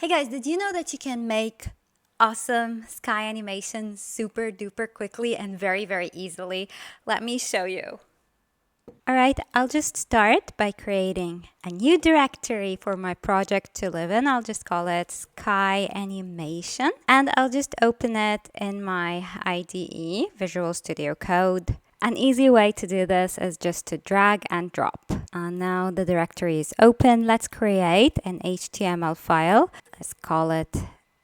Hey guys, did you know that you can make awesome sky animations super duper quickly and very easily? Let me show you. Alright, I'll just start by creating a new directory for my project to live in. I'll just call it Sky Animation and I'll just open it in my IDE, Visual Studio Code. An easy way to do this is just to drag and drop. And now the directory is open. Let's create an HTML file. Let's call it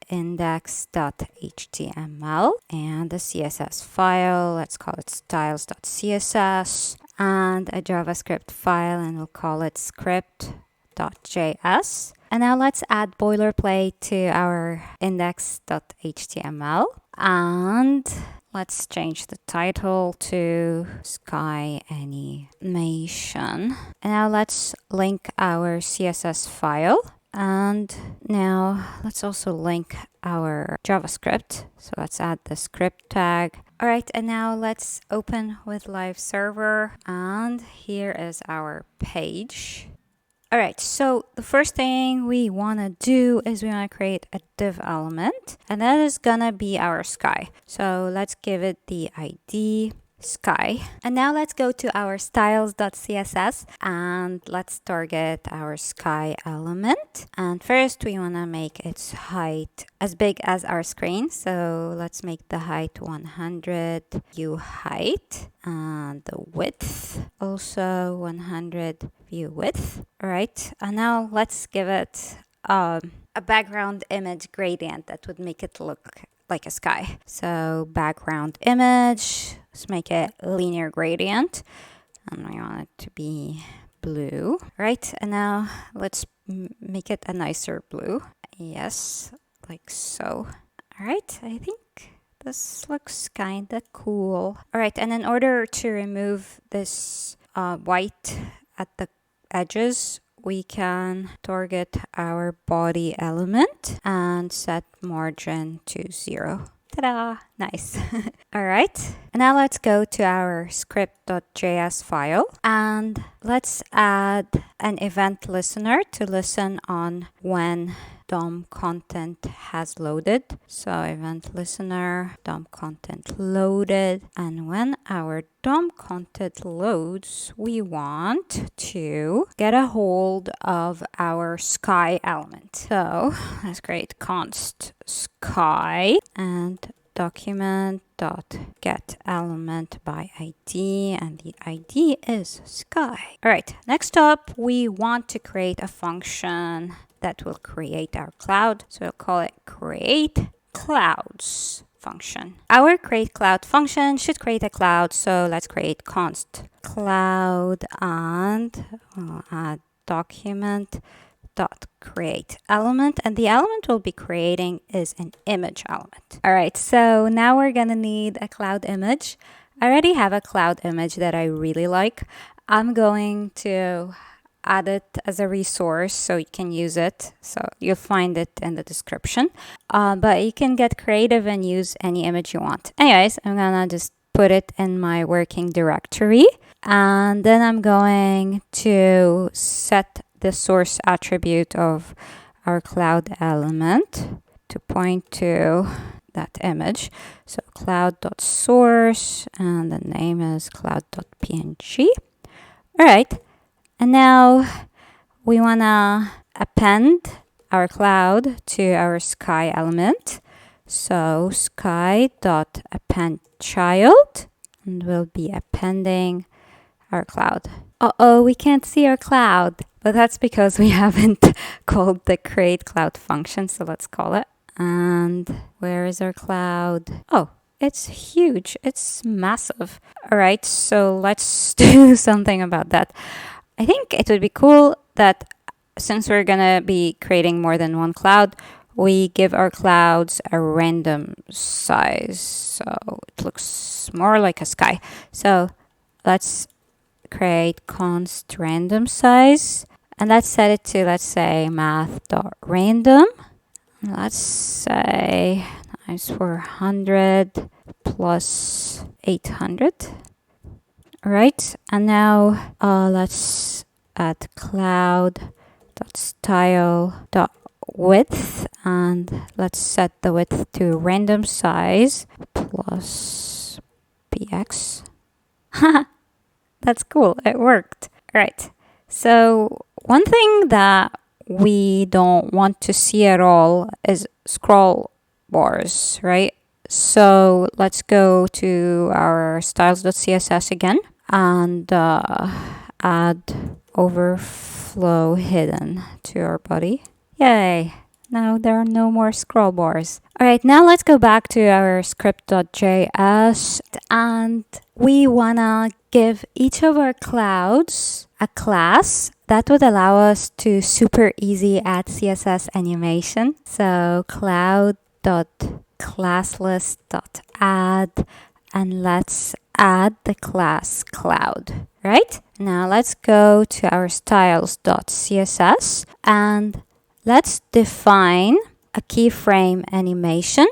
index.html and the CSS file. Let's call it styles.css and a JavaScript file and we'll call it script.js. And now let's add boilerplate to our index.html and let's change the title to Sky Animation. And now let's link our CSS file. And now let's also link our JavaScript. So let's add the script tag. All right, and now let's open with live server. And here is our page. All right, so the first thing we want to do is we want to create a div element, and that is gonna be our sky. So let's give it the ID sky. And now let's go to our styles.css and let's target our sky element. And first we want to make its height as big as our screen. So let's make the height 100 view height and the width also 100 view width. All right, and now let's give it a background image gradient that would make it look like a sky. So background image, let's make it linear gradient and we want it to be blue, right? And now let's make it a nicer blue. Yes, like so. All right, I think this looks kind of cool. All right, and in order to remove this white at the edges, we can target our body element and set margin to 0. Ta-da! Nice. All right. And now let's go to our script.js file and let's add an event listener to listen on when DOM content has loaded. So event listener, DOM content loaded. And when our DOM content loads, we want to get a hold of our sky element. So let's create const sky and document.get element by ID, and the ID is sky. All right, next up, we want to create a function that will create our cloud. So we'll call it create clouds function. Our create cloud function should create a cloud. So let's create const cloud and we'll add document dot create element, and the element we'll be creating is an image element. All right, so now we're gonna need a cloud image. I already have a cloud image that I really like. I'm going to add it as a resource so you can use it. So you'll find it in the description. But you can get creative and use any image you want. Anyways, I'm gonna just put it in my working directory. And then I'm going to set the source attribute of our cloud element to point to that image. So cloud.source and the name is cloud.png. All right. And now we want to append our cloud to our sky element. So sky.append child, and we'll be appending our cloud. Uh-oh, we can't see our cloud, but that's because we haven't called the create cloud function. So let's call it. And where is our cloud? Oh, it's huge. It's massive. All right, so let's do something about that. I think it would be cool that since we're gonna be creating more than one cloud, we give our clouds a random size. So it looks more like a sky. So let's create const random size and let's set it to, let's say, math.random. Let's say times 400 plus 800. All right, and now let's add cloud.style.width and let's set the width to random size plus px. That's cool, it worked. All right, so one thing that we don't want to see at all is scroll bars, right? So let's go to our styles.css again and add overflow hidden to our body. Yay! Now there are no more scroll bars. All right, now let's go back to our script.js and we wanna give each of our clouds a class that would allow us to super easy add CSS animation. So cloud.classlist.add, and let's add the class cloud, right? Now let's go to our styles.css and let's define a keyframe animation.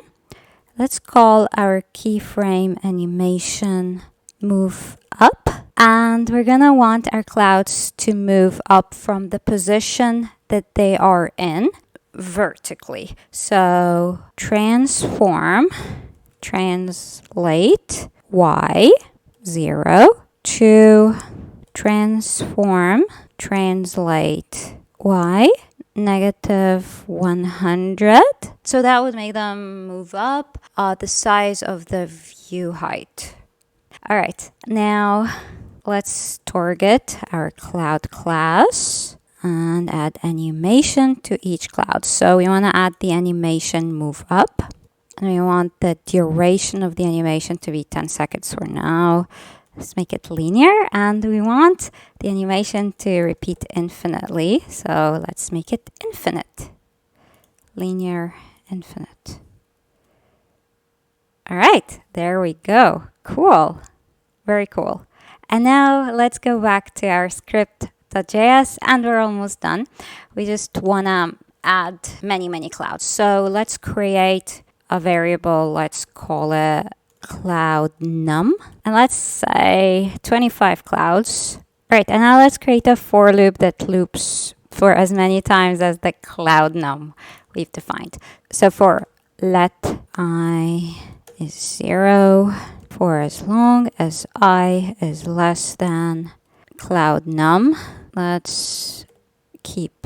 Let's call our keyframe animation move up. And we're gonna want our clouds to move up from the position that they are in vertically. So transform, translate y 0 to transform, translate y -100. So that would make them move up the size of the view height. All right, now let's target our cloud class and add animation to each cloud. So we want to add the animation move up, and we want the duration of the animation to be 10 seconds for now. Let's make it linear, and we want the animation to repeat infinitely. So let's make it infinite. Linear infinite. All right, there we go. Cool. Very cool. And now let's go back to our script.js, and we're almost done. We just want to add many clouds. So let's create a variable. Let's call it cloud num, and let's say 25 clouds. Right, and now let's create a for loop that loops for as many times as the cloud num we've defined. So for let I is 0, for as long as I is less than cloud num, let's keep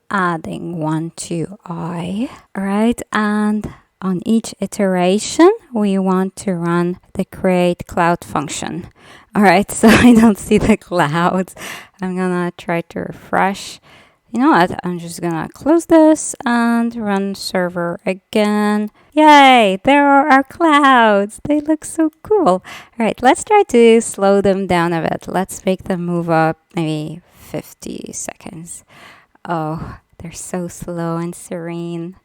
adding 1 to I. All right, and on each iteration, we want to run the create cloud function. All right, so I don't see the clouds. I'm gonna try to refresh. You know what? I'm just gonna close this and run server again. Yay, there are our clouds. They look so cool. All right, let's try to slow them down a bit. Let's make them move up maybe 50 seconds. Oh, they're so slow and serene.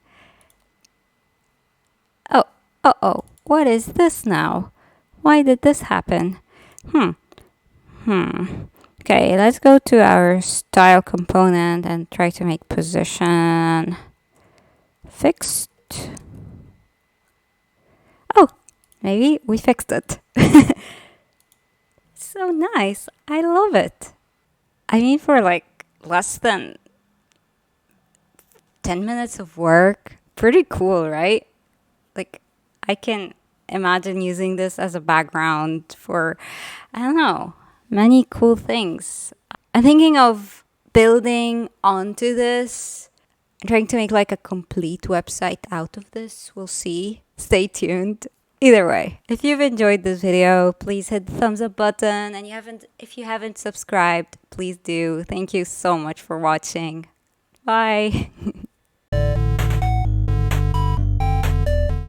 Oh, what is this now? Why did this happen? Okay, let's go to our style component and try to make position fixed. Oh, maybe we fixed it. So nice. I love it. I mean, for like less than 10 minutes of work, pretty cool, right? Like, I can imagine using this as a background for, I don't know, many cool things. I'm thinking of building onto this, trying to make like a complete website out of this. We'll see. Stay tuned. Either way, if you've enjoyed this video, please hit the thumbs up button. And if you haven't subscribed, please do. Thank you so much for watching. Bye.